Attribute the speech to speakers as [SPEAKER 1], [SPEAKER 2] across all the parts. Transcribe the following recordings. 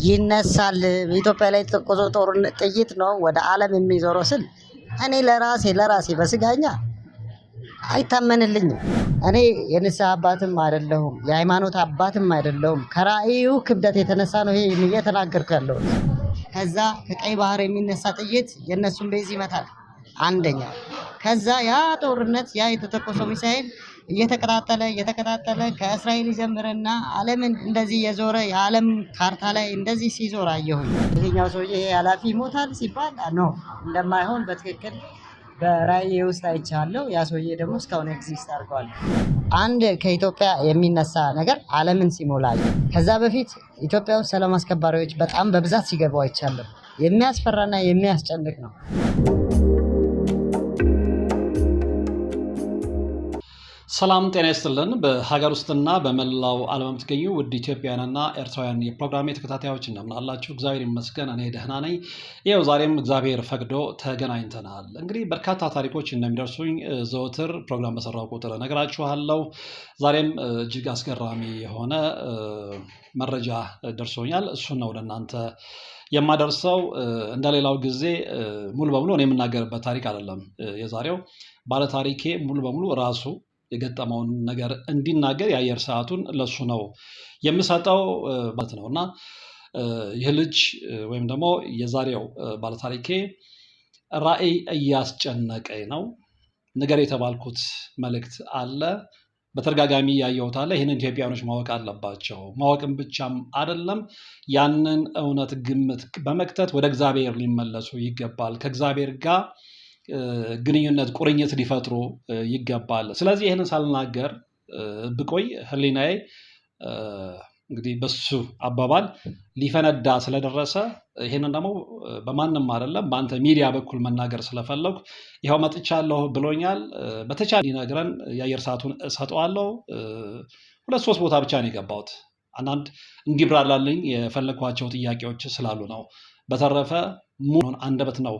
[SPEAKER 1] ይነሳል በኢትዮጵያ ላይ የተቆዘው ጦርነት ጥይት ነው ወደ ዓለም የሚዞረው ስል እኔ ለራሴ በስጋኛ አይታመንልኝም። እኔ የንስሐ አባትም አይደለሁም የሃይማኖት አባትም አይደለሁም። ከራእዩ ክብደት የተነሳ ነው ይሄ እየተናገርኩ ያለው። ከዛ ከቀይ ባህር የሚነሳ ጥይት የነሱን ቤዝ ይመታል አንደኛ። ከዛ ያ ጦርነት ያ የተተኮሰው ሚሳኤል እየተቀጣጠለ ከእስራኤል ይጀምርና ዓለምን እንደዚህ የዞረ የዓለም ካርታ ላይ እንደዚህ ሲዞር አየሁኝ። ይሄኛው ሰውዬ ኃላፊ ይሞታል ሲባል ነው እንደማይሆን በትክክል በራእይ ውስጥ አይቻለሁ። ያ ሰውዬ ደግሞ እስካሁን ኤግዚስት አድርጓል። አንድ ከኢትዮጵያ የሚነሳ ነገር ዓለምን ሲሞላል። ከዛ በፊት ኢትዮጵያ ውስጥ ሰላም አስከባሪዎች በጣም በብዛት ሲገቡ አይቻለሁ። የሚያስፈራና የሚያስጨንቅ ነው።
[SPEAKER 2] ሰላም ጤና ይስጥልን። በሀገር ውስጥና በመላው ዓለም የምትገኙ ውድ ኢትዮጵያውያንና ኤርትራውያን የፕሮግራሜ ተከታታዮች እንደምን አላችሁ? እግዚአብሔር ይመስገን እኔ ደህና ነኝ። ይኸው ዛሬም እግዚአብሔር ፈቅዶ ተገናኝተናል። እንግዲህ በርካታ ታሪኮች እንደሚደርሱኝ ዘወትር ፕሮግራም በሰራው ቁጥር እነግራችኋለሁ። ዛሬም እጅግ አስገራሚ የሆነ መረጃ ደርሶኛል። እሱን ነው ወደ እናንተ የማደርሰው። እንደሌላው ጊዜ ሙሉ በሙሉ እኔ የምናገርበት ታሪክ አይደለም የዛሬው። ባለታሪኬ ሙሉ በሙሉ ራሱ የገጠመውን ነገር እንዲናገር የአየር ሰዓቱን ለሱ ነው የምሰጠው ማለት ነውና ይህ ልጅ ወይም ደግሞ የዛሬው ባለታሪኬ ራእይ እያስጨነቀኝ ነው። ነገር የተባልኩት መልእክት አለ። በተደጋጋሚ ያየሁት አለ። ይህንን ኢትዮጵያውያኖች ማወቅ አለባቸው። ማወቅም ብቻም አይደለም፣ ያንን እውነት ግምት በመክተት ወደ እግዚአብሔር ሊመለሱ ይገባል። ከእግዚአብሔር ጋር ግንኙነት ቁርኝት ሊፈጥሩ ይገባል። ስለዚህ ይህንን ሳልናገር ብቆይ ህሊናዬ እንግዲህ በሱ አባባል ሊፈነዳ ስለደረሰ ይህንን ደግሞ በማንም አይደለም በአንተ ሚዲያ በኩል መናገር ስለፈለጉ ይኸው መጥቻለሁ ብሎኛል። በተቻለ ሊነግረን የአየር ሰዓቱን እሰጠዋለሁ። 2-3 ቦታ ብቻ ነው የገባሁት። አንዳንድ እንዲብራራልኝ የፈለግኳቸው ጥያቄዎች ስላሉ ነው። በተረፈ ሙሉን አንደበት ነው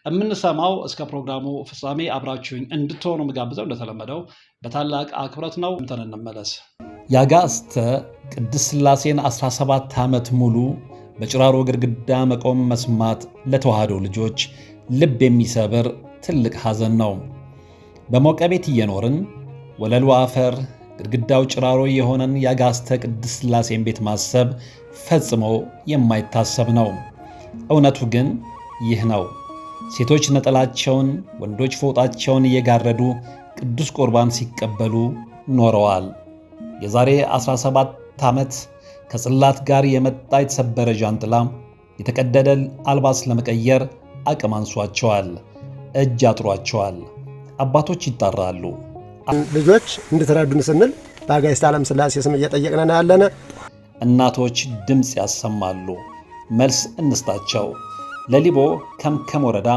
[SPEAKER 2] የምንሰማው። እስከ ፕሮግራሙ ፍጻሜ አብራችሁኝ እንድትሆኑ ምጋብዘው እንደተለመደው በታላቅ አክብሮት ነው። እንተን እንመለስ።
[SPEAKER 3] የአጋዕዝተ ቅድስት ሥላሴን 17 ዓመት ሙሉ በጭራሮ ግድግዳ መቆም መስማት ለተዋህዶ ልጆች ልብ የሚሰብር ትልቅ ሐዘን ነው። በሞቀ ቤት እየኖርን ወለሉ አፈር ግድግዳው ጭራሮ የሆነን የአጋዕዝተ ቅድስት ሥላሴን ቤት ማሰብ ፈጽሞ የማይታሰብ ነው። እውነቱ ግን ይህ ነው። ሴቶች ነጠላቸውን፣ ወንዶች ፎጣቸውን እየጋረዱ ቅዱስ ቁርባን ሲቀበሉ ኖረዋል። የዛሬ 17 ዓመት ከጽላት ጋር የመጣ የተሰበረ ዣንጥላ፣ የተቀደደ አልባስ ለመቀየር አቅም አንሷቸዋል፣ እጅ አጥሯቸዋል። አባቶች ይጣራሉ።
[SPEAKER 4] ልጆች እንድትረዱን ስንል በአጋዕዝተ ዓለም ሥላሴ ስም እየጠየቅነን ያለነ።
[SPEAKER 3] እናቶች ድምፅ ያሰማሉ። መልስ እንስጣቸው። ለሊቦ ከምከም ወረዳ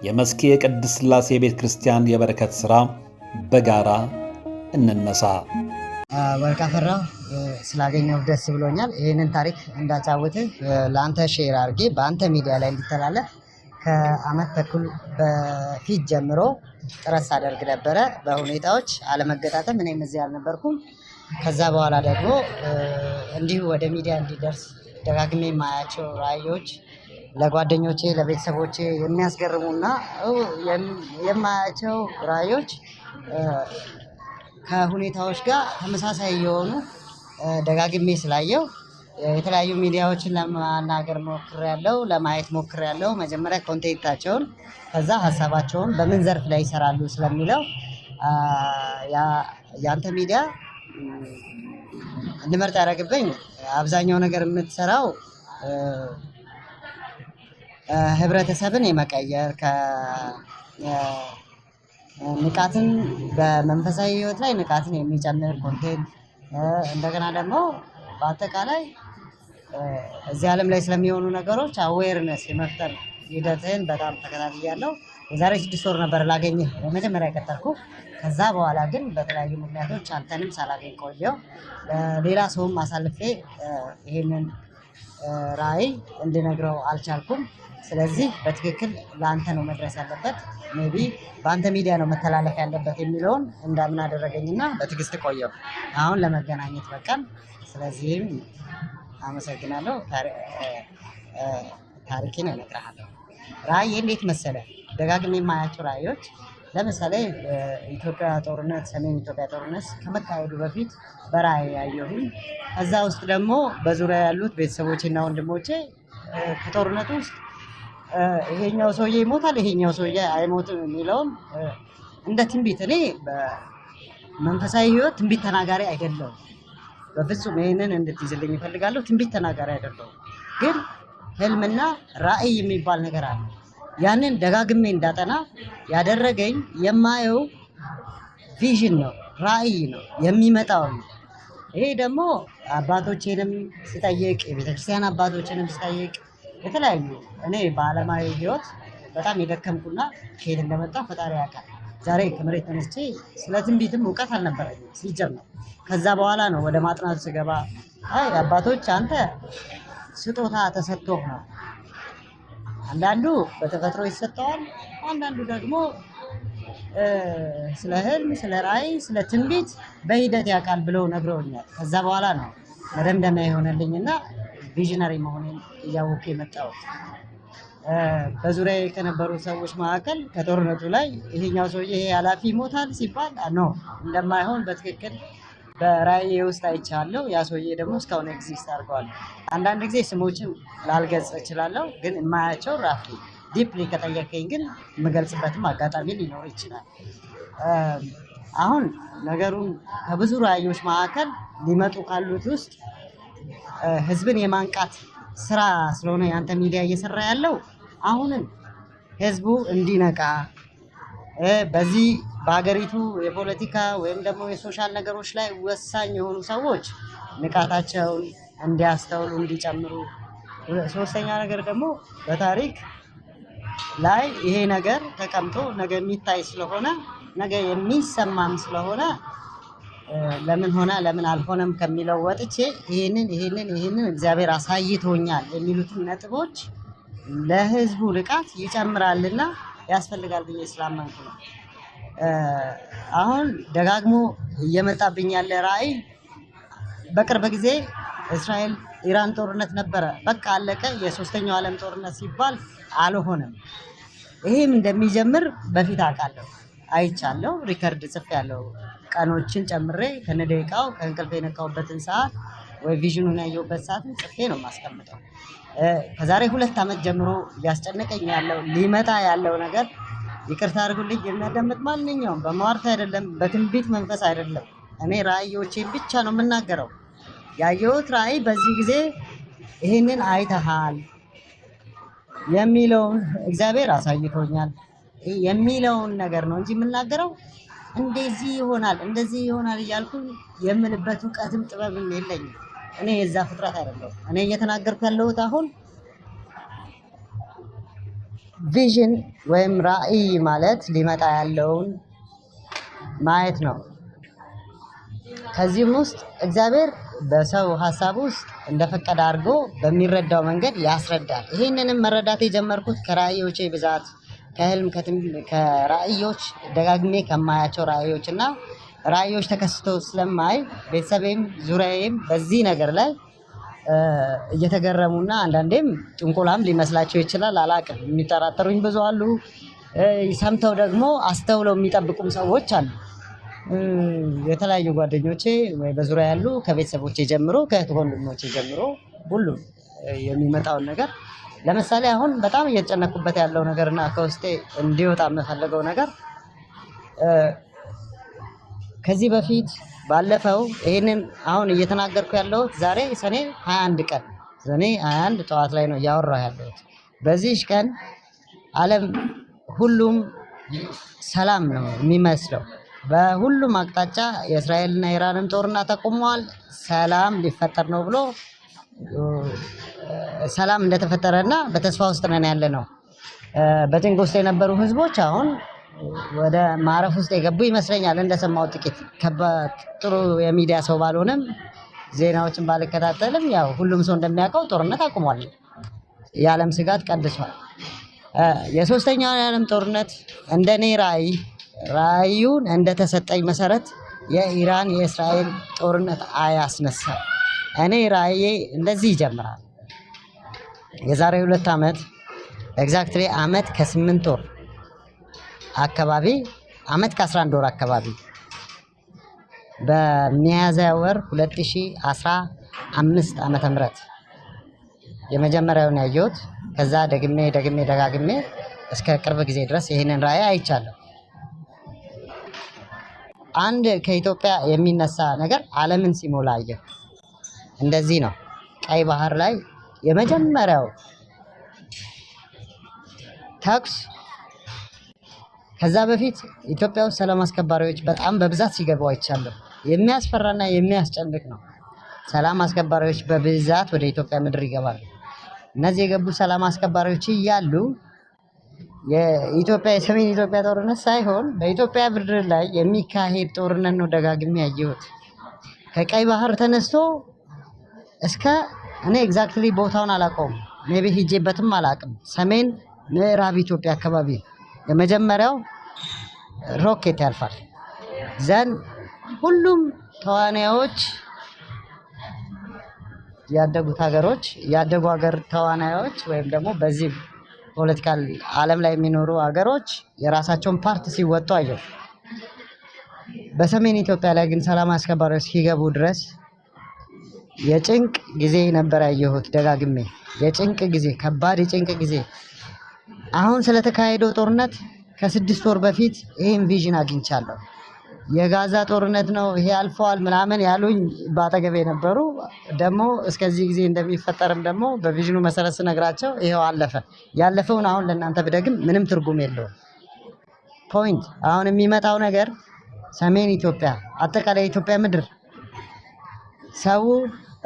[SPEAKER 3] የመስኬ የቅድስት ሥላሴ ቤተ ክርስቲያን የበረከት ሥራ በጋራ እንነሳ።
[SPEAKER 1] ወርቃፈራ ስላገኘው ደስ ብሎኛል። ይህንን ታሪክ እንዳጫውትህ ለአንተ ሼር አድርጌ በአንተ ሚዲያ ላይ እንዲተላለፍ ከዓመት ተኩል በፊት ጀምሮ ጥረት ሳደርግ ነበረ። በሁኔታዎች አለመገጣጠም እኔም እዚህ አልነበርኩም። ከዛ በኋላ ደግሞ እንዲሁ ወደ ሚዲያ እንዲደርስ ደጋግሜ የማያቸው ራእዮች ለጓደኞቼ ለቤተሰቦቼ የሚያስገርሙና የማያቸው ራእዮች ከሁኔታዎች ጋር ተመሳሳይ የሆኑ ደጋግሜ ስላየው የተለያዩ ሚዲያዎችን ለማናገር ሞክሬያለሁ፣ ለማየት ሞክሬያለሁ። መጀመሪያ ኮንቴንታቸውን ከዛ ሀሳባቸውን በምን ዘርፍ ላይ ይሰራሉ ስለሚለው ያንተ ሚዲያ እንድመርጥ ያደረግብኝ አብዛኛው ነገር የምትሰራው ህብረተሰብን የመቀየር ንቃትን በመንፈሳዊ ህይወት ላይ ንቃትን የሚጨምር ኮንቴንት፣ እንደገና ደግሞ በአጠቃላይ እዚህ ዓለም ላይ ስለሚሆኑ ነገሮች አዌርነስ የመፍጠር ሂደትህን በጣም ተከታትያለሁ። የዛሬ 6 ወር ነበር ላገኝህ በመጀመሪያ የቀጠርኩ። ከዛ በኋላ ግን በተለያዩ ምክንያቶች አንተንም ሳላገኝ ቆየው። ሌላ ሰውም አሳልፌ ይህንን ራእይ እንድነግረው አልቻልኩም። ስለዚህ በትክክል ለአንተ ነው መድረስ ያለበት፣ ሜቢ በአንተ ሚዲያ ነው መተላለፍ ያለበት የሚለውን እንዳምን አደረገኝና በትዕግስት ቆየው። አሁን ለመገናኘት በቃም። ስለዚህም አመሰግናለሁ። ታሪኬን እነግርሃለሁ። ራእይ እንዴት መሰለ? ደጋግሜ የማያቸው ራእዮች ለምሳሌ ኢትዮጵያ ጦርነት፣ ሰሜን ኢትዮጵያ ጦርነት ከመካሄዱ በፊት በራእይ ያየሁኝ። ከዛ ውስጥ ደግሞ በዙሪያ ያሉት ቤተሰቦቼና ወንድሞቼ ከጦርነቱ ውስጥ ይሄኛው ሰውዬ ይሞታል፣ ይሄኛው ሰውዬ አይሞትም የሚለውን እንደ ትንቢት፣ እኔ በመንፈሳዊ ሕይወት ትንቢት ተናጋሪ አይደለሁም። በፍጹም ይህንን እንድትይዝልኝ ይፈልጋለሁ። ትንቢት ተናጋሪ አይደለሁም። ግን ህልምና ራእይ የሚባል ነገር አለ። ያንን ደጋግሜ እንዳጠና ያደረገኝ የማየው ቪዥን ነው፣ ራእይ ነው፣ የሚመጣው ነው። ይሄ ደግሞ አባቶቼንም ስጠይቅ፣ የቤተክርስቲያን አባቶችንም ስጠይቅ የተለያዩ እኔ በዓለማዊ ህይወት በጣም የደከምኩና ከየት እንደመጣ ፈጣሪ ያውቃል። ዛሬ ከመሬት ተነስቼ ስለ ትንቢትም እውቀት አልነበረኝም ሲጀመር። ከዛ በኋላ ነው ወደ ማጥናቱ ስገባ አይ አባቶች አንተ ስጦታ ተሰጥቶህ ነው። አንዳንዱ በተፈጥሮ ይሰጠዋል፣ አንዳንዱ ደግሞ ስለ ህልም፣ ስለ ራእይ፣ ስለ ትንቢት በሂደት ያውቃል ብለው ነግረውኛል። ከዛ በኋላ ነው መደምደሚያ የሆነልኝና ቪዥነሪ መሆኔን እያወኩ የመጣሁት። በዙሪያ ከነበሩ ሰዎች መካከል ከጦርነቱ ላይ ይሄኛው ሰውዬ ይሄ ኃላፊ ይሞታል ሲባል ነው እንደማይሆን በትክክል በራእዬ ውስጥ አይቻለሁ። ያ ሰውዬ ደግሞ እስካሁን ኤግዚስት አድርገዋል። አንዳንድ ጊዜ ስሞችን ላልገልጽ እችላለሁ፣ ግን የማያቸው ራፍ ዲፕሊ ከጠየቀኝ ግን የምገልጽበትም አጋጣሚ ሊኖር ይችላል። አሁን ነገሩን ከብዙ ራእዮች መካከል ሊመጡ ካሉት ውስጥ ህዝብን የማንቃት ስራ ስለሆነ ያንተ ሚዲያ እየሰራ ያለው አሁንም ህዝቡ እንዲነቃ በዚህ በሀገሪቱ የፖለቲካ ወይም ደግሞ የሶሻል ነገሮች ላይ ወሳኝ የሆኑ ሰዎች ንቃታቸውን እንዲያስተውሉ እንዲጨምሩ፣ ሶስተኛ ነገር ደግሞ በታሪክ ላይ ይሄ ነገር ተቀምጦ ነገ የሚታይ ስለሆነ ነገ የሚሰማም ስለሆነ ለምን ሆነ ለምን አልሆነም ከሚለው ወጥቼ ይሄንን እግዚአብሔር አሳይቶኛል የሚሉትን ነጥቦች ለህዝቡ ንቃት ይጨምራልና ያስፈልጋል ብዬ ስላመንኩ ነው። አሁን ደጋግሞ እየመጣብኝ ያለ ራእይ በቅርብ ጊዜ እስራኤል ኢራን ጦርነት ነበረ፣ በቃ አለቀ፣ የሶስተኛው ዓለም ጦርነት ሲባል አልሆነም። ይሄም እንደሚጀምር በፊት አውቃለሁ፣ አይቻለሁ፣ ሪከርድ ጽፌያለሁ። ቀኖችን ጨምሬ ከነደቂቃው ከእንቅልፍ የነቃሁበትን ሰዓት ወይ ቪዥኑን ያየሁበት ሰዓትን ጽፌ ነው የማስቀምጠው። ከዛሬ 2 ዓመት ጀምሮ እያስጨነቀኝ ያለው ሊመጣ ያለው ነገር ይቅርታ አድርጉልኝ፣ የሚያዳምጥ ማንኛውም በመዋርት አይደለም፣ በትንቢት መንፈስ አይደለም። እኔ ራእዮቼን ብቻ ነው የምናገረው። ያየሁት ራእይ በዚህ ጊዜ ይህንን አይተሃል የሚለውን እግዚአብሔር አሳይቶኛል የሚለውን ነገር ነው እንጂ የምናገረው እንደዚህ ይሆናል እንደዚህ ይሆናል እያልኩ የምልበት እውቀትም ጥበብም የለኝም። እኔ የዛ ፍጥረት አይደለሁም። እኔ እየተናገርኩ ያለሁት አሁን ቪዥን ወይም ራእይ ማለት ሊመጣ ያለውን ማየት ነው። ከዚህም ውስጥ እግዚአብሔር በሰው ሀሳብ ውስጥ እንደፈቀደ አድርጎ በሚረዳው መንገድ ያስረዳል። ይህንንም መረዳት የጀመርኩት ከራእዮቼ ብዛት፣ ከህልም፣ ከራእዮች ደጋግሜ ከማያቸው ራእዮች እና ራእዮች ተከስተው ስለማይ ቤተሰቤም ዙሪያዬም በዚህ ነገር ላይ እየተገረሙና አንዳንዴም ጥንቆላም ሊመስላቸው ይችላል፣ አላቅም። የሚጠራጠሩኝ ብዙ አሉ። ሰምተው ደግሞ አስተውለው የሚጠብቁም ሰዎች አሉ። የተለያዩ ጓደኞቼ ወይ በዙሪያ ያሉ ከቤተሰቦቼ ጀምሮ ከእህት ወንድሞቼ ጀምሮ ሁሉም የሚመጣውን ነገር ለምሳሌ አሁን በጣም እየተጨነኩበት ያለው ነገርና ከውስጤ እንዲወጣ የምፈልገው ነገር ከዚህ በፊት ባለፈው ይህንን አሁን እየተናገርኩ ያለሁት ዛሬ ሰኔ 21 ቀን ሰኔ 21 ጠዋት ላይ ነው እያወራሁ ያለሁት። በዚህ ቀን ዓለም ሁሉም ሰላም ነው የሚመስለው። በሁሉም አቅጣጫ የእስራኤልና ኢራንን ጦርነት ተቆሟል። ሰላም ሊፈጠር ነው ብሎ ሰላም እንደተፈጠረና በተስፋ ውስጥ ነን ያለ ነው። በጭንቅ ውስጥ የነበሩ ህዝቦች አሁን ወደ ማረፍ ውስጥ የገቡ ይመስለኛል። እንደሰማው ጥቂት ጥሩ የሚዲያ ሰው ባልሆነም ዜናዎችን ባልከታተልም ያው ሁሉም ሰው እንደሚያውቀው ጦርነት አቁሟል። የዓለም ስጋት ቀንሷል። የሶስተኛው የዓለም ጦርነት እንደኔ ራእዩን እንደተሰጠኝ መሰረት የኢራን የእስራኤል ጦርነት አያስነሳም። እኔ ራእዬ እንደዚህ ይጀምራል። የዛሬ 2 ዓመት ኤግዛክትሊ ዓመት ከ8 ወር አካባቢ ዓመት ከ11 ወር አካባቢ በሚያዝያ ወር 2015 ዓመተ ምህረት የመጀመሪያውን ያየሁት። ከዛ ደጋግሜ እስከ ቅርብ ጊዜ ድረስ ይህንን ራእይ አይቻለሁ። አንድ ከኢትዮጵያ የሚነሳ ነገር ዓለምን ሲሞላ አየሁ። እንደዚህ ነው። ቀይ ባህር ላይ የመጀመሪያው ተኩስ። ከዛ በፊት ኢትዮጵያ ውስጥ ሰላም አስከባሪዎች በጣም በብዛት ሲገቡ አይቻለሁ። የሚያስፈራና የሚያስጨንቅ ነው። ሰላም አስከባሪዎች በብዛት ወደ ኢትዮጵያ ምድር ይገባሉ። እነዚህ የገቡ ሰላም አስከባሪዎች እያሉ የኢትዮጵያ የሰሜን ኢትዮጵያ ጦርነት ሳይሆን በኢትዮጵያ ምድር ላይ የሚካሄድ ጦርነት ነው ደጋግሜ ያየሁት። ከቀይ ባህር ተነስቶ እስከ እኔ ኤግዛክትሊ ቦታውን አላውቀውም፣ ሜቢ ሂጄበትም አላውቅም። ሰሜን ምዕራብ ኢትዮጵያ አካባቢ የመጀመሪያው ሮኬት ያልፋል። ዘን ሁሉም ተዋናዮች ያደጉ ሀገር ተዋናዮች ወይም ደግሞ በዚህ ፖለቲካል ዓለም ላይ የሚኖሩ ሀገሮች የራሳቸውን ፓርት ሲወጡ አየሁ። በሰሜን ኢትዮጵያ ላይ ግን ሰላም አስከባሪዎች ሲገቡ ድረስ የጭንቅ ጊዜ ነበር ያየሁት ደጋግሜ። የጭንቅ ጊዜ፣ ከባድ የጭንቅ ጊዜ። አሁን ስለተካሄደው ጦርነት ከ6 ወር በፊት ይህን ቪዥን አግኝቻለሁ። የጋዛ ጦርነት ነው ይሄ አልፈዋል ምናምን ያሉኝ በአጠገቤ ነበሩ። ደግሞ እስከዚህ ጊዜ እንደሚፈጠርም ደግሞ በቪዥኑ መሰረት ስነግራቸው ይሄው አለፈ። ያለፈውን አሁን ለእናንተ ብደግም ምንም ትርጉም የለውም። ፖይንት አሁን የሚመጣው ነገር ሰሜን ኢትዮጵያ፣ አጠቃላይ የኢትዮጵያ ምድር ሰው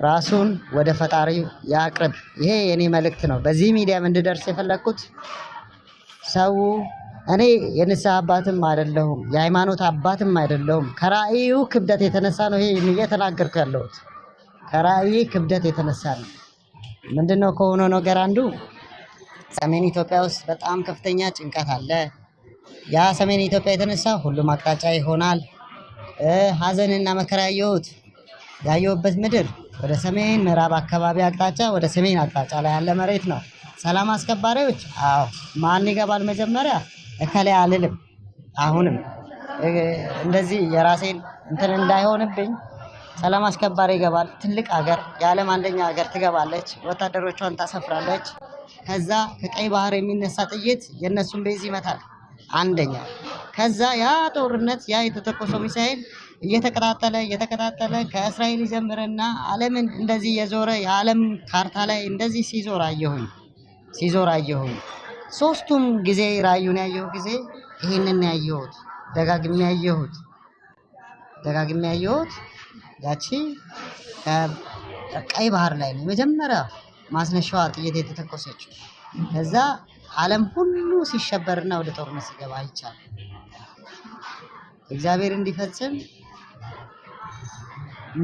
[SPEAKER 1] ራሱን ወደ ፈጣሪ ያቅርብ። ይሄ የኔ መልእክት ነው። በዚህ ሚዲያም እንድደርስ የፈለኩት ሰው እኔ የንስሐ አባትም አይደለሁም፣ የሃይማኖት አባትም አይደለሁም። ከራእዩ ክብደት የተነሳ ነው ይሄ እየተናገርኩ ያለሁት። ከራእዩ ክብደት የተነሳ ነው። ምንድነው ከሆነው ነገር አንዱ ሰሜን ኢትዮጵያ ውስጥ በጣም ከፍተኛ ጭንቀት አለ። ያ ሰሜን ኢትዮጵያ የተነሳ ሁሉም አቅጣጫ ይሆናል። ሀዘንና መከራ ያየሁበት ምድር ወደ ሰሜን ምዕራብ አካባቢ አቅጣጫ፣ ወደ ሰሜን አቅጣጫ ላይ ያለ መሬት ነው። ሰላም አስከባሪዎች ማን ይገባል መጀመሪያ እከሌ አልልም። አሁንም እንደዚህ የራሴን እንትን እንዳይሆንብኝ ሰላም አስከባሪ ይገባል። ትልቅ ሀገር፣ የዓለም አንደኛ ሀገር ትገባለች፣ ወታደሮቿን ታሰፍራለች። ከዛ ከቀይ ባህር የሚነሳ ጥይት የእነሱን ቤዝ ይመታል። አንደኛ። ከዛ ያ ጦርነት ያ የተተኮሰው ሚሳኤል እየተቀጣጠለ ከእስራኤል ይጀምርና ዓለምን እንደዚህ የዞረ የዓለም ካርታ ላይ እንደዚህ ሲዞር አየሁኝ። 3ቱም ጊዜ ራእዩን ያየሁ ጊዜ ይሄንን ያየሁት ደጋግሜ ያየሁት ያቺ ቀይ ባህር ላይ ነው መጀመሪያ ማስነሻዋ ጥይት የተተኮሰችው። ከዛ ዓለም ሁሉ ሲሸበርና ወደ ጦርነት ሲገባ አይቻልም። እግዚአብሔር እንዲፈጽም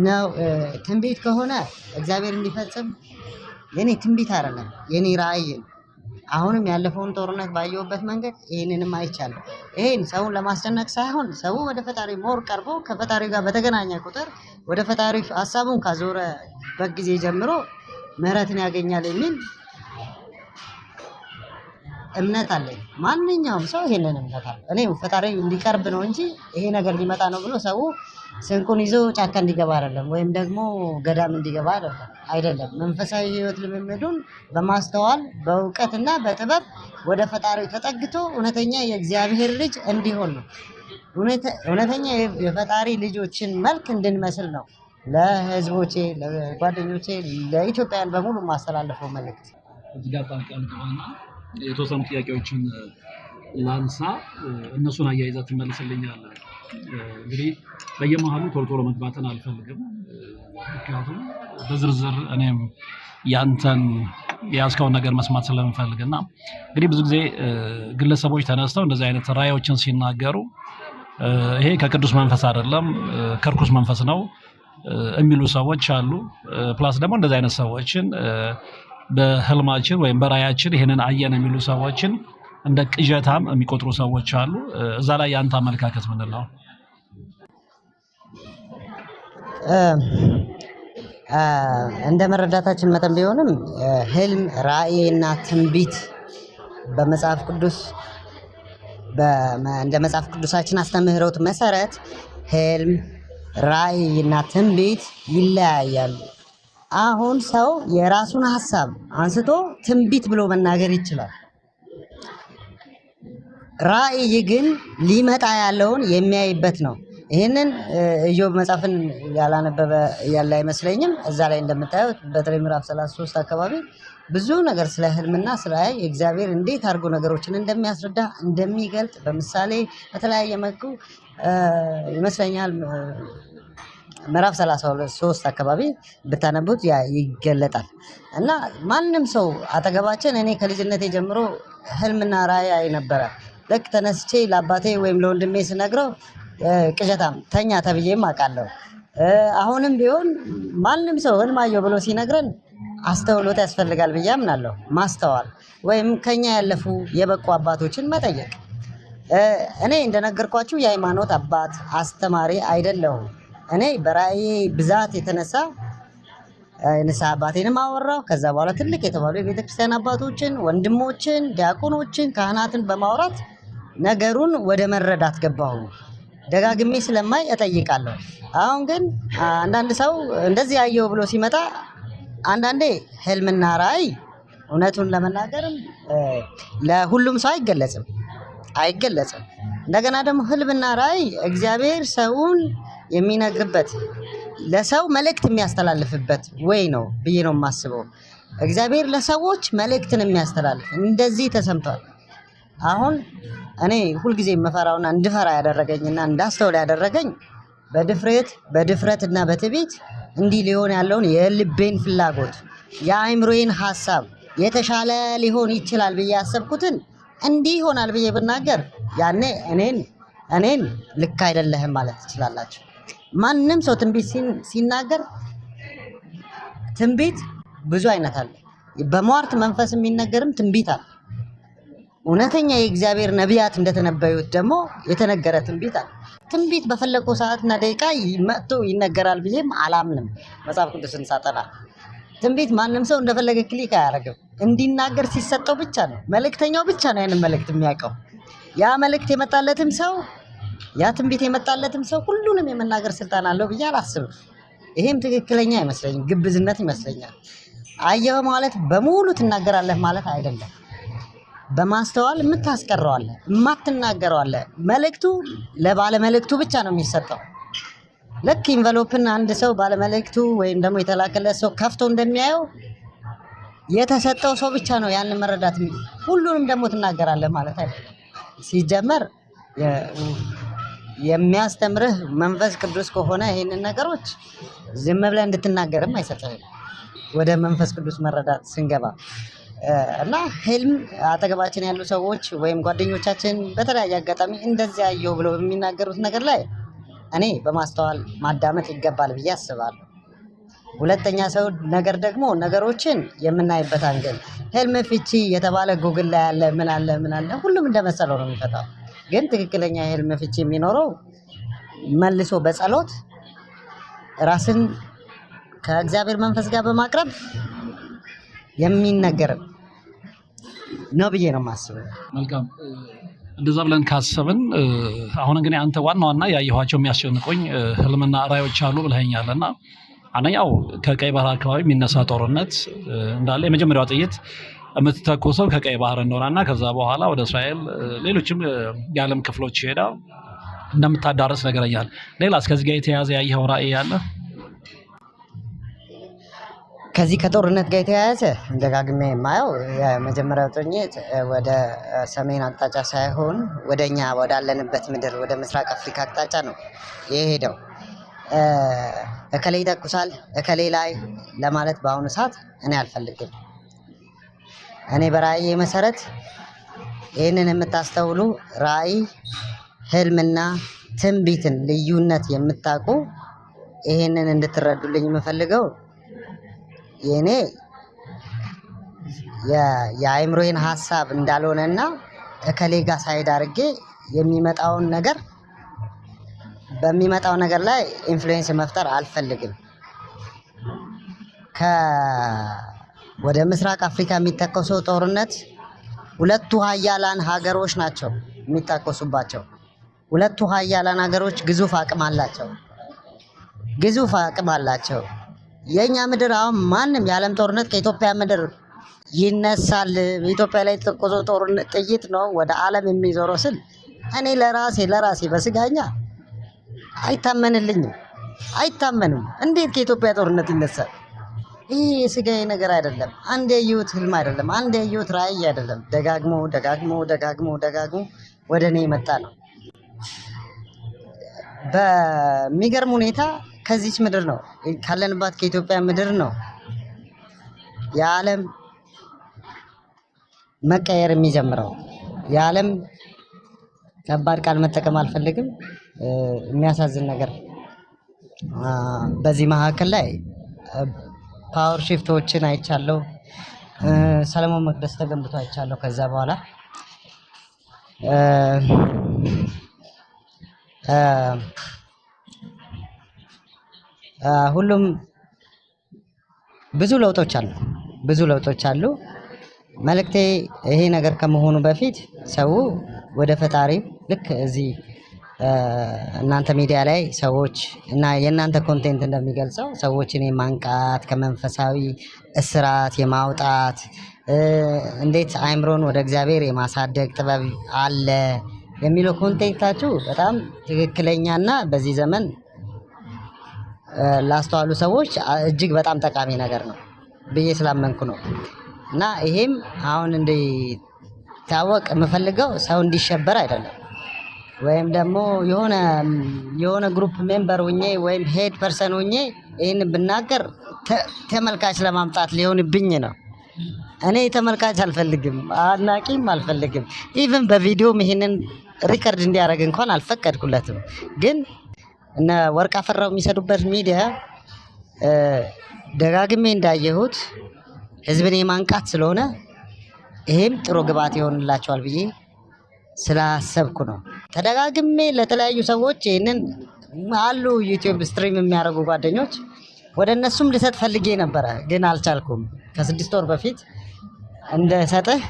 [SPEAKER 1] ነው። ትንቢት ከሆነ እግዚአብሔር እንዲፈጽም የኔ ትንቢት አይደለም፣ የኔ ራእይ ነው። አሁንም ያለፈውን ጦርነት ባየሁበት መንገድ ይህንንም አይቻለሁ። ይሄን ሰውን ለማስጨነቅ ሳይሆን ሰው ወደ ፈጣሪ ሞር ቀርቦ ከፈጣሪ ጋር በተገናኘ ቁጥር ወደ ፈጣሪ ሀሳቡን ካዞረበት ጊዜ ጀምሮ ምሕረትን ያገኛል የሚል እምነት አለኝ። ማንኛውም ሰው ይሄንን እምነት አለ። እኔ ፈጣሪ እንዲቀርብ ነው እንጂ ይሄ ነገር ሊመጣ ነው ብሎ ሰው ስንቁን ይዞ ጫካ እንዲገባ አይደለም፣ ወይም ደግሞ ገዳም እንዲገባ አይደለም። መንፈሳዊ ሕይወት ልምምዱን በማስተዋል በእውቀትና በጥበብ ወደ ፈጣሪው ተጠግቶ እውነተኛ የእግዚአብሔር ልጅ እንዲሆን ነው። እውነተኛ የፈጣሪ ልጆችን መልክ እንድንመስል ነው ለህዝቦቼ፣ ለጓደኞቼ፣ ለኢትዮጵያውያን በሙሉ ማስተላለፈው መልእክት።
[SPEAKER 2] እዚህ ጋር ጣልቃልቀውና የተወሰኑ ጥያቄዎችን ላንሳ፣ እነሱን አያይዘህ ትመልስልኛለህ። እንግዲህ በየመሃሉ ቶሎ መግባትን አልፈልግም፣ ምክንያቱም በዝርዝር እኔም ያንተን የያዝከውን ነገር መስማት ስለምፈልግና እንግዲህ ብዙ ጊዜ ግለሰቦች ተነስተው እንደዚህ አይነት ራእዮችን ሲናገሩ ይሄ ከቅዱስ መንፈስ አይደለም ከርኩስ መንፈስ ነው የሚሉ ሰዎች አሉ። ፕላስ ደግሞ እንደዚህ አይነት ሰዎችን በህልማችን ወይም በራእያችን ይሄንን አየን የሚሉ ሰዎችን እንደ ቅዠታም የሚቆጥሩ ሰዎች አሉ። እዛ ላይ ያንተ አመለካከት ምንድን ነው?
[SPEAKER 1] እንደ መረዳታችን መጠን ቢሆንም ህልም፣ ራእይና ትንቢት በመጽሐፍ ቅዱስ እንደ መጽሐፍ ቅዱሳችን አስተምህሮት መሰረት ህልም፣ ራእይና ትንቢት ይለያያሉ። አሁን ሰው የራሱን ሀሳብ አንስቶ ትንቢት ብሎ መናገር ይችላል። ራእይ ግን ሊመጣ ያለውን የሚያይበት ነው። ይህንን ኢዮብ መጽሐፍን ያላነበበ ያለ አይመስለኝም። እዛ ላይ እንደምታዩት በተለይ ምዕራፍ 33 አካባቢ ብዙ ነገር ስለ ህልምና ስለ ራእይ እግዚአብሔር እንዴት አድርጎ ነገሮችን እንደሚያስረዳ እንደሚገልጥ በምሳሌ በተለያየ መልኩ ይመስለኛል ምዕራፍ 33 አካባቢ ብታነቡት ይገለጣል። እና ማንም ሰው አጠገባችን እኔ ከልጅነቴ ጀምሮ ህልምና ራእይ አይ ነበረ። ልክ ተነስቼ ለአባቴ ወይም ለወንድሜ ስነግረው ቅዠታም ተኛ ተብዬም አውቃለሁ። አሁንም ቢሆን ማንም ሰው ህልም አየሁ ብሎ ሲነግረን አስተውሎት ያስፈልጋል ብዬ አምናለሁ። ማስተዋል ወይም ከኛ ያለፉ የበቁ አባቶችን መጠየቅ። እኔ እንደነገርኳችሁ የሃይማኖት አባት አስተማሪ አይደለሁም። እኔ በራእዬ ብዛት የተነሳ ንስሐ አባቴንም አወራሁ። ከዛ በኋላ ትልቅ የተባሉ የቤተክርስቲያን አባቶችን፣ ወንድሞችን፣ ዲያቆኖችን፣ ካህናትን በማውራት ነገሩን ወደ መረዳት ገባሁ። ደጋግሜ ስለማይ እጠይቃለሁ። አሁን ግን አንዳንድ ሰው እንደዚህ አየው ብሎ ሲመጣ አንዳንዴ ህልምና ራእይ እውነቱን ለመናገርም ለሁሉም ሰው አይገለጽም። እንደገና ደግሞ ህልምና ራእይ እግዚአብሔር ሰውን የሚነግርበት ለሰው መልእክት የሚያስተላልፍበት ወይ ነው ብዬ ነው የማስበው። እግዚአብሔር ለሰዎች መልእክትን የሚያስተላልፍ እንደዚህ ተሰምቷል። አሁን እኔ ሁልጊዜ መፈራውና እንድፈራ ያደረገኝና እንዳስተውል ያደረገኝ በድፍረትና በትዕቢት እንዲህ ሊሆን ያለውን የልቤን ፍላጎት የአእምሮዬን ሀሳብ የተሻለ ሊሆን ይችላል ብዬ ያሰብኩትን እንዲህ ይሆናል ብዬ ብናገር ያኔ እኔን ልክ አይደለህም ማለት ትችላላችሁ። ማንም ሰው ትንቢት ሲናገር ትንቢት ብዙ አይነት አለ። በሟርት መንፈስ የሚነገርም ትንቢት አለ። እውነተኛ የእግዚአብሔር ነቢያት እንደተነበዩት ደግሞ የተነገረ ትንቢት አለ። ትንቢት በፈለገው ሰዓትና ደቂቃ መጥቶ ይነገራል ብዬም አላምንም። መጽሐፍ ቅዱስን ሳጠና ትንቢት ማንም ሰው እንደፈለገ ክሊክ አያደርግም። እንዲናገር ሲሰጠው ብቻ ነው። መልእክተኛው ብቻ ነው ያንን መልእክት የሚያውቀው። ያ መልእክት የመጣለትም ሰው ያ ትንቢት የመጣለትም ሰው ሁሉንም የመናገር ስልጣን አለው ብዬ አላስብም። ይሄም ትክክለኛ አይመስለኝም፣ ግብዝነት ይመስለኛል። አየህ ማለት በሙሉ ትናገራለህ ማለት አይደለም። በማስተዋል የምታስቀረዋለህ፣ የማትናገረዋለህ። መልእክቱ ለባለመልእክቱ ብቻ ነው የሚሰጠው። ልክ ኢንቨሎፕን አንድ ሰው ባለመልእክቱ ወይም ደግሞ የተላከለት ሰው ከፍቶ እንደሚያየው የተሰጠው ሰው ብቻ ነው ያንን መረዳት። ሁሉንም ደግሞ ትናገራለህ ማለት አይደለም። ሲጀመር የሚያስተምርህ መንፈስ ቅዱስ ከሆነ ይሄንን ነገሮች ዝም ብለህ እንድትናገርም አይሰጥህም። ወደ መንፈስ ቅዱስ መረዳት ስንገባ እና ህልም አጠገባችን ያሉ ሰዎች ወይም ጓደኞቻችን በተለያየ አጋጣሚ እንደዚያ አየሁ ብለው በሚናገሩት ነገር ላይ እኔ በማስተዋል ማዳመጥ ይገባል ብዬ አስባለሁ። ሁለተኛ ሰው ነገር ደግሞ ነገሮችን የምናይበት አንገል ህልም ፍቺ የተባለ ጉግል ላይ ያለ ምን አለ ሁሉም እንደመሰለው ነው የሚፈታው። ግን ትክክለኛ የህልም ፍቺ የሚኖረው መልሶ በጸሎት ራስን ከእግዚአብሔር መንፈስ ጋር በማቅረብ የሚነገር ነው ብዬ ነው የማስበው።
[SPEAKER 2] መልካም። እንደዛ ብለን ካሰብን አሁን እንግዲህ አንተ ዋና ያየኋቸው የሚያስጨንቁኝ ህልምና ራእዮች አሉ ብለኸኛል። እና አንደኛው ከቀይ ባህር አካባቢ የሚነሳ ጦርነት እንዳለ የመጀመሪያው ጥይት የምትተኮሰው ከቀይ ባህር እንደሆነና ከዛ በኋላ ወደ እስራኤል ሌሎችም የዓለም ክፍሎች ሄዳ እንደምታዳረስ ነገረኛል። ሌላስ ከዚህ ጋር የተያያዘ ያየኸው ራእይ ያለ?
[SPEAKER 1] ከዚህ ከጦርነት ጋር የተያያዘ ደጋግሜ የማየው የመጀመሪያው ጥይት ወደ ሰሜን አቅጣጫ ሳይሆን ወደኛ ወዳለንበት ምድር ወደ ምስራቅ አፍሪካ አቅጣጫ ነው የሄደው። እከሌ ይተኩሳል እከሌ ላይ ለማለት በአሁኑ ሰዓት እኔ አልፈልግም። እኔ በራእይ መሰረት ይህንን የምታስተውሉ ራእይ፣ ህልምና ትንቢትን ልዩነት የምታውቁ ይህንን እንድትረዱልኝ የምፈልገው የኔ የአእምሮዬን ሀሳብ እንዳልሆነና እከሌ ጋር ሳይድ አድርጌ የሚመጣውን ነገር በሚመጣው ነገር ላይ ኢንፍሉዌንስ መፍጠር አልፈልግም። ወደ ምስራቅ አፍሪካ የሚተኮሰው ጦርነት ሁለቱ ሀያላን ሀገሮች ናቸው የሚታኮሱባቸው። ሁለቱ ሀያላን ሀገሮች ግዙፍ አቅም አላቸው። የኛ ምድር አሁን ማንም የዓለም ጦርነት ከኢትዮጵያ ምድር ይነሳል፣ በኢትዮጵያ ላይ የተተኮሰው ጦርነት ጥይት ነው ወደ ዓለም የሚዞረው ስል እኔ ለራሴ በስጋኛ አይታመንም። እንዴት ከኢትዮጵያ ጦርነት ይነሳል? ይህ የስጋዬ ነገር አይደለም። አንድ ያየሁት ህልም አይደለም። አንድ ያየሁት ራእይ አይደለም። ደጋግሞ ወደ እኔ የመጣ ነው። በሚገርም ሁኔታ ከዚች ምድር ነው ካለንባት ከኢትዮጵያ ምድር ነው የዓለም መቀየር የሚጀምረው። የዓለም ከባድ ቃል መጠቀም አልፈልግም። የሚያሳዝን ነገር በዚህ መካከል ላይ ፓወር ሺፍቶችን አይቻለሁ። ሰለሞን መቅደስ ተገንብቶ አይቻለሁ። ከዛ በኋላ ሁሉም ብዙ ለውጦች አሉ። መልእክቴ ይሄ ነገር ከመሆኑ በፊት ሰው ወደ ፈጣሪ ልክ እዚህ እናንተ ሚዲያ ላይ ሰዎች እና የእናንተ ኮንቴንት እንደሚገልጸው ሰዎችን የማንቃት ከመንፈሳዊ እስራት የማውጣት እንዴት አእምሮን ወደ እግዚአብሔር የማሳደግ ጥበብ አለ የሚለው ኮንቴንታችሁ በጣም ትክክለኛና በዚህ ዘመን ላስተዋሉ ሰዎች እጅግ በጣም ጠቃሚ ነገር ነው ብዬ ስላመንኩ ነው። እና ይሄም አሁን እንዲታወቅ የምፈልገው ሰው እንዲሸበር አይደለም፣ ወይም ደግሞ የሆነ ግሩፕ ሜምበር ሆኜ ወይም ሄድ ፐርሰን ሆኜ ይህን ብናገር ተመልካች ለማምጣት ሊሆንብኝ ነው። እኔ ተመልካች አልፈልግም፣ አድናቂም አልፈልግም። ኢቭን በቪዲዮም ይህንን ሪከርድ እንዲያደርግ እንኳን አልፈቀድኩለትም። ግን እነ ወርቅ አፈራው የሚሰዱበት ሚዲያ ደጋግሜ እንዳየሁት ህዝብን የማንቃት ስለሆነ ይሄም ጥሩ ግብዓት ይሆንላቸዋል ብዬ ስላሰብኩ ነው። ተደጋግሜ ለተለያዩ ሰዎች ይህንን አሉ ዩቲዩብ ስትሪም የሚያደርጉ ጓደኞች ወደ እነሱም ልሰጥ ፈልጌ ነበረ፣ ግን አልቻልኩም። ከ6 ወር በፊት እንደሰጥህ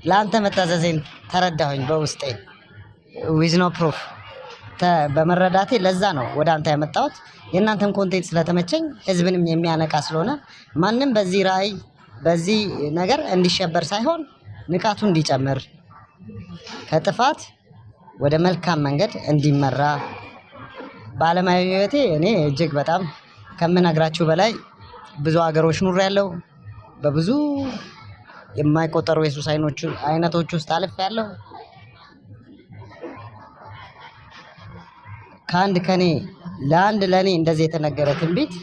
[SPEAKER 1] ለአንተ መታዘዜን ተረዳሁኝ በውስጤ ዊዝ ኖ ፕሩፍ በመረዳቴ ለዛ ነው ወደ አንተ ያመጣሁት። የእናንተም ኮንቴንት ስለተመቸኝ ህዝብንም የሚያነቃ ስለሆነ ማንም በዚህ ራዕይ በዚህ ነገር እንዲሸበር ሳይሆን ንቃቱ እንዲጨምር ከጥፋት ወደ መልካም መንገድ እንዲመራ በዓለማዊ ህይወቴ እኔ እጅግ በጣም ከምነግራችሁ በላይ ብዙ ሀገሮች ኑሬያለሁ። በብዙ የማይቆጠሩ የሱስ አይነቶች ውስጥ አልፌያለሁ። ለእኔ እንደዚህ የተነገረ ትንቢት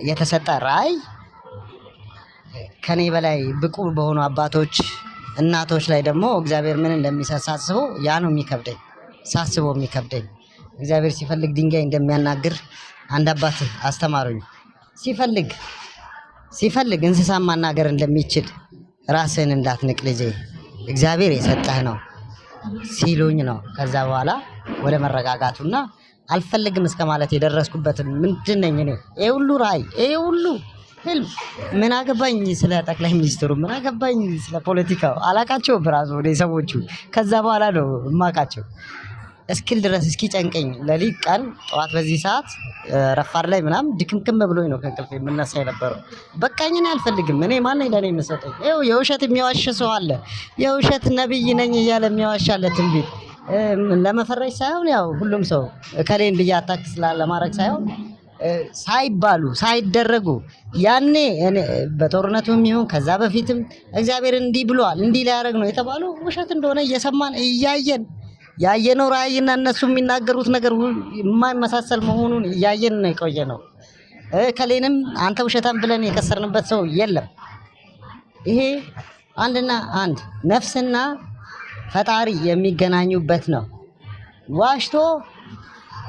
[SPEAKER 1] የተሰጠ ራዕይ ከኔ በላይ ብቁ በሆኑ አባቶች እናቶች ላይ ደግሞ እግዚአብሔር ምን እንደሚሳስበው ያ ነው የሚከብደኝ። እግዚአብሔር ሲፈልግ ድንጋይ እንደሚያናግር አንድ አባት አስተማሩኝ። ሲፈልግ እንስሳ ማናገር እንደሚችል ራስህን እንዳትንቅ ልጄ፣ እግዚአብሔር የሰጠህ ነው ሲሉኝ ነው ከዛ በኋላ ወደ መረጋጋቱና አልፈልግም እስከ ማለት የደረስኩበትን ምንድን ነኝ እኔ? ይሄ ሁሉ ራዕይ፣ ይሄ ሁሉ ህልም ምን አገባኝ ስለ ጠቅላይ ሚኒስትሩ፣ ምን አገባኝ ስለ ፖለቲካው? አላቃቸው ብራዞ ወደ ሰዎቹ ከዛ በኋላ ነው እማቃቸው እስኪል ድረስ እስኪጨንቀኝ ለሊት ቀን ጠዋት በዚህ ሰዓት ረፋድ ላይ ምናምን ድክምክም ብሎኝ ነው ከእንቅልፍ የምነሳ የነበረው። በቃኝ እኔ አልፈልግም። እኔ ማን ነኝ ለእኔ የምሰጠኝ? ይኸው የውሸት የሚዋሽ ሰው አለ። የውሸት ነብይ ነኝ እያለ የሚዋሽ አለ። ትንቢት ለመፈረጅ ሳይሆን ያው ሁሉም ሰው እከሌን ብዬ አታክ ለማድረግ ሳይሆን ሳይደረጉ ያኔ በጦርነቱም ይሁን ከዛ በፊትም እግዚአብሔር እንዲህ ብሏል እንዲህ ሊያደርግ ነው የተባለው ውሸት እንደሆነ እየሰማን እያየን ያየነው ራእይና እነሱ የሚናገሩት ነገር የማይመሳሰል መሆኑን እያየን ነው የቆየ ነው። ከሌንም አንተ ውሸታም ብለን የከሰርንበት ሰው የለም። ይሄ አንድና አንድ ነፍስና ፈጣሪ የሚገናኙበት ነው። ዋሽቶ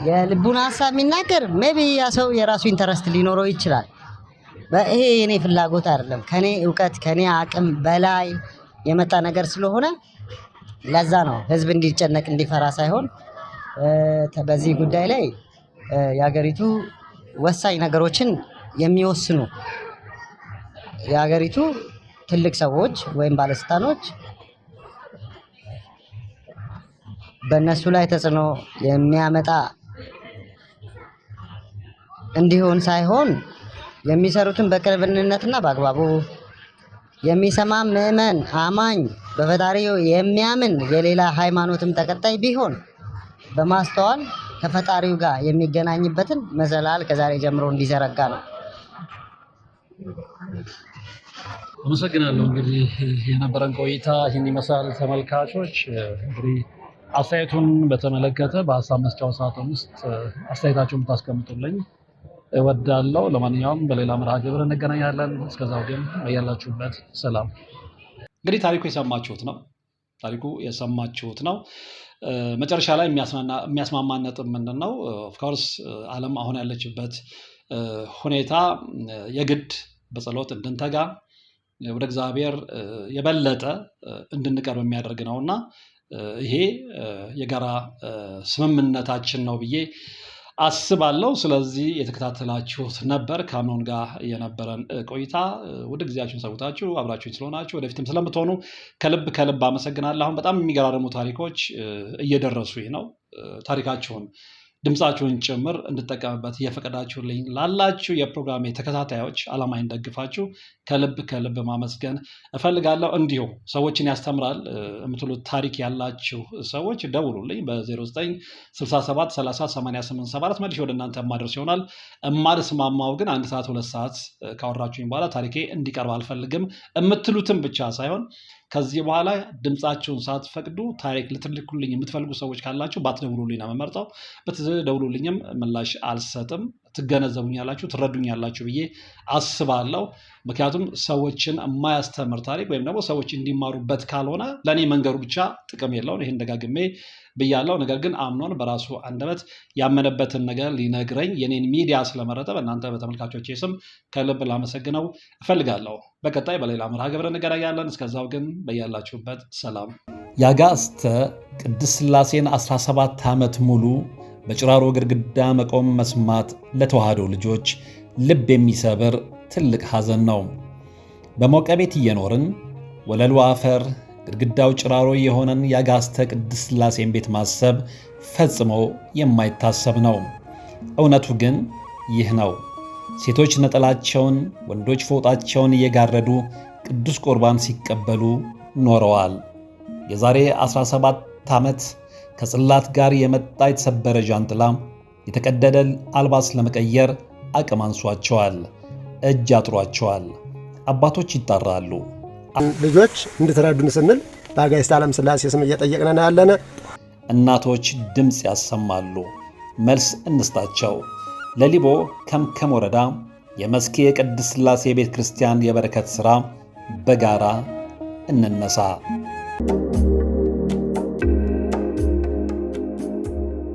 [SPEAKER 1] የልቡን ሀሳብ የሚናገር ሜቢ ያ ሰው የራሱ ኢንተረስት ሊኖረው ይችላል። ይሄ የኔ ፍላጎት አይደለም። ከኔ እውቀት ከኔ አቅም በላይ የመጣ ነገር ስለሆነ ለዛ ነው ህዝብ እንዲጨነቅ እንዲፈራ ሳይሆን በዚህ ጉዳይ ላይ የሀገሪቱ ወሳኝ ነገሮችን የሚወስኑ የሀገሪቱ ትልቅ ሰዎች ወይም ባለስልጣኖች በእነሱ ላይ ተጽዕኖ የሚያመጣ እንዲሆን ሳይሆን የሚሰሩትን በቅንነትና በአግባቡ የሚሰማ ምዕመን አማኝ በፈጣሪው የሚያምን የሌላ ሃይማኖትም ተከታይ ቢሆን በማስተዋል ከፈጣሪው ጋር የሚገናኝበትን መሰላል ከዛሬ ጀምሮ እንዲዘረጋ ነው።
[SPEAKER 2] አመሰግናለሁ። እንግዲህ የነበረን ቆይታ ይህን ይመስላል። ተመልካቾች እንግዲህ አስተያየቱን በተመለከተ በሀሳብ መስጫው ሳጥን ውስጥ አስተያየታችሁን ብታስቀምጡልኝ እወዳለሁ። ለማንኛውም በሌላ መርሃ ግብር እንገናኛለን። እስከዛው ግን ያላችሁበት ሰላም። እንግዲህ ታሪኩ የሰማችሁት ነው። መጨረሻ ላይ የሚያስማማን ነጥብ ምንድን ነው? ኦፍኮርስ ዓለም አሁን ያለችበት ሁኔታ የግድ በጸሎት እንድንተጋ ወደ እግዚአብሔር የበለጠ እንድንቀርብ የሚያደርግ ነውና ይሄ የጋራ ስምምነታችን ነው ብዬ አስባለሁ። ስለዚህ የተከታተላችሁት ነበር ከአምኖን ጋር የነበረን ቆይታ። ወደ ጊዜያችሁን ሰውታችሁ አብራችሁኝ ስለሆናችሁ ወደፊትም ስለምትሆኑ ከልብ አመሰግናለሁ። አሁን በጣም የሚገራርሙ ታሪኮች እየደረሱኝ ነው። ታሪካችሁን ድምፃችሁን ጭምር እንድጠቀምበት እየፈቀዳችሁልኝ ላላችሁ የፕሮግራሜ ተከታታዮች ዓላማዬን ደግፋችሁ ከልብ ማመስገን እፈልጋለሁ። እንዲሁም ሰዎችን ያስተምራል የምትሉት ታሪክ ያላችሁ ሰዎች ደውሉልኝ በ0967 30 88 74 መልሼ ወደ እናንተ የማደርስ ይሆናል። የማልስማማው ግን 1 ሰዓት 2 ሰዓት ካወራችሁኝ በኋላ ታሪኬ እንዲቀርብ አልፈልግም የምትሉትን ብቻ ሳይሆን ከዚህ በኋላ ድምፃችሁን ሳትፈቅዱ ታሪክ ልትልኩልኝ የምትፈልጉ ሰዎች ካላችሁ ባትደውሉልኝ ነው የምመርጠው። በትደውሉልኝም ምላሽ አልሰጥም። ትገነዘቡኛላችሁ፣ ትረዱኛላችሁ ብዬ አስባለሁ። ምክንያቱም ሰዎችን የማያስተምር ታሪክ ወይም ደግሞ ሰዎች እንዲማሩበት ካልሆነ ለእኔ መንገሩ ብቻ ጥቅም የለውም። ይህን ደጋግሜ ብያለሁ። ነገር ግን አምኖን በራሱ አንደበት ያመነበትን ነገር ሊነግረኝ የኔን ሚዲያ ስለመረጠ በእናንተ በተመልካቾች ስም ከልብ ላመሰግነው እፈልጋለሁ። በቀጣይ በሌላ መርሃ ግብር እንገናኛለን። እስከዛው ግን በያላችሁበት ሰላም።
[SPEAKER 3] የአጋዕዝተ ቅድስት ሥላሴን 17 ዓመት ሙሉ በጭራሮ ግድግዳ መቆም መስማት ለተዋህዶ ልጆች ልብ የሚሰብር ትልቅ ሐዘን ነው። በሞቀ ቤት እየኖርን ወለሉ አፈር ግድግዳው ጭራሮ የሆነን የአጋዕዝተ ቅድስት ሥላሴን ቤት ማሰብ ፈጽሞ የማይታሰብ ነው። እውነቱ ግን ይህ ነው። ሴቶች ነጠላቸውን፣ ወንዶች ፎጣቸውን እየጋረዱ ቅዱስ ቁርባን ሲቀበሉ ኖረዋል። የዛሬ 17 ዓመት ከጽላት ጋር የመጣ የተሰበረ ዣንጥላ የተቀደደ አልባስ ለመቀየር አቅም አንሷቸዋል፣ እጅ አጥሯቸዋል። አባቶች ይጣራሉ።
[SPEAKER 4] ልጆች እንድትረዱን ስንል በአጋዕዝተ ዓለም ሥላሴ ስም እየጠየቅን ያለነ።
[SPEAKER 3] እናቶች ድምፅ ያሰማሉ፣ መልስ እንስጣቸው። ለሊቦ ከምከም ወረዳ የመስኬ የቅድስት ሥላሴ ቤተ ክርስቲያን የበረከት ሥራ በጋራ እንነሳ።